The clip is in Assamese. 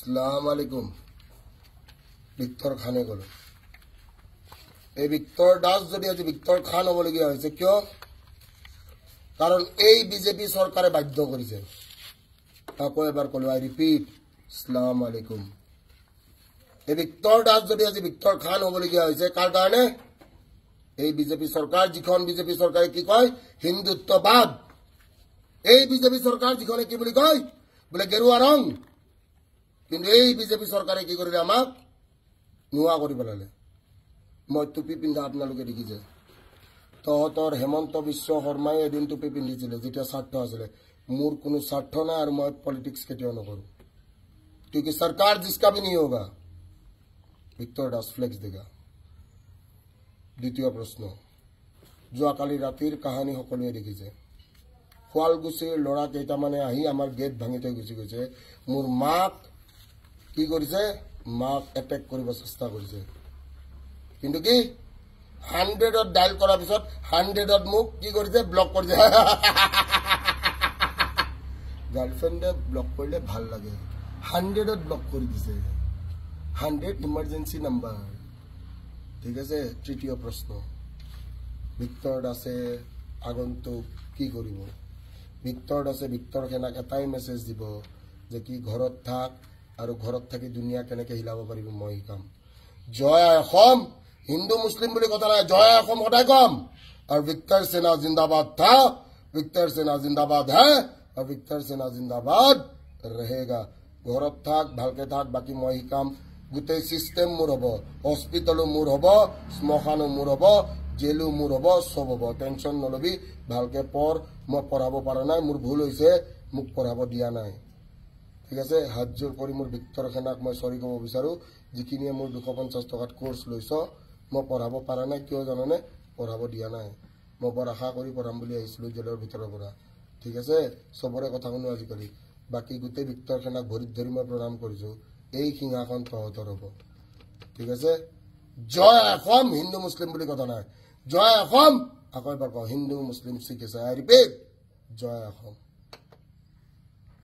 আসসালামু আলাইকুম ভিক্টৰ খানে গ'ল এই ভিক্টৰ দাস যদি আজি ভিক্টৰ খান হবলগীয়া হৈছে কিয় কাৰণ এই বিজেপি চৰকাৰে বাধ্য কৰিছে আকৌ এবাৰ কলো আই ৰিপিট আসসালামু আলাইকুম এই ভিক্টৰ দাস যদি আজি ভিক্টৰ খান হবলগীয়া হৈছে কাৰ কাৰণে এই বিজেপি চৰকাৰ যিখন বিজেপি চৰকাৰে কি কয় হিন্দুত্ববাদ এই বিজেপি চৰকাৰ যিখনে কি বুলি কয় বোলে গেৰুৱা ৰং কিন্তু এই বিজেপি চৰকাৰে কি কৰিলে আমাক নোৱা কৰি পেলালে মই টুপি পিন্ধা আপোনালোকে দেখিছে তহঁতৰ হেমন্ত বিশ্ব শৰ্মাই এদিন টুপি পিন্ধিছিলে যেতিয়া স্বাৰ্থ আছিলে মোৰ কোনো স্বাৰ্থ নাই আৰু মই পলিটিক্স কেতিয়াও নকৰো क्योंकि सरकार जिसका भी नहीं होगा ভিক্টৰ দাস ফ্লেক্স দেগা দ্বিতীয় প্ৰশ্ন যোৱাকালি ৰাতিৰ কাহিনী সকলোৱে দেখিছে শুৱালকুছিৰ ল'ৰা কেইটামানে আহি আমাৰ গেট ভাঙি থৈ গুচি গৈছে মোৰ মাক কি কৰিছে মাক এটেক কৰিব চেষ্টা কৰিছে কিন্তু কি 100ত ডায়াল কৰাৰ পিছত 100ত মোক কি কৰিছে ব্লক কৰিছে গাৰ্লফ্ৰেণ্ডে ব্লক কৰিলে ভাল লাগে 100ত ব্লক কৰি দিছে 100 ইমাৰ্জেন্সি নাম্বাৰ ঠিক আছে তৃতীয় প্ৰশ্ন ভিক্টৰ দাসে আগন্তুক কি কৰিব ভিক্টৰ দাসে ভিক্টৰ খানক এটাই মেছেজ দিব যে কি ঘৰত থাক আৰু ঘৰত থাকি দুনিয়া কেনেকৈ হিলাব পাৰিব মই শিকাম জয় অসম হিন্দু মুসলিম বুলি কথা নাই জয় অসম সদায় কম আৰু ভিক্টৰ সেনা জিন্দাবাদ থা ভিক্টৰ সেনা জিন্দাবাদ হে আৰু ভিক্টৰ সেনা জিন্দাবাদ रहेगा ঘৰত থাক ভালকে থাক বাকি মই শিকাম গোটেই সিস্টেম মোৰ হ'ব হস্পিটালো মোৰ হ'ব স্মশানো মোৰ হ'ব জেলু মোৰ হ'ব সব হ'ব টেনশন নলবি ভালকে পঢ় মই পঢ়াব পৰা নাই মোৰ ভুল হৈছে মোক পঢ়াব দিয়া নাই ঠিক আছে হাত জোৰ কৰি মোৰ ভিক্টৰ খানক মই সৰি ক'ব বিচাৰো যিখিনিয়ে মোৰ 250 টকাত কোৰ্স লৈছ মই পঢ়াব পৰা নাই কিয় জানানে পঢ়াব দিয়া নাই মই বৰ আশা কৰি পঢ়াম বুলি আহিছিলো জেলৰ ভিতৰৰ পৰা ঠিক আছে সবৰে কথা শুনো আজিকালি বাকি গোটেই ভিক্টৰ খানক ভৰিত ধৰি মই প্ৰণাম কৰিছো এই সিংহাসন তহঁতৰ হ'ব ঠিক আছে জয় অসম হিন্দু মুসলিম বুলি কথা নাই জয় অসম আকৌ এবাৰ কওঁ হিন্দু মুসলিম শিখ আছে আই ৰিপিট জয় অসম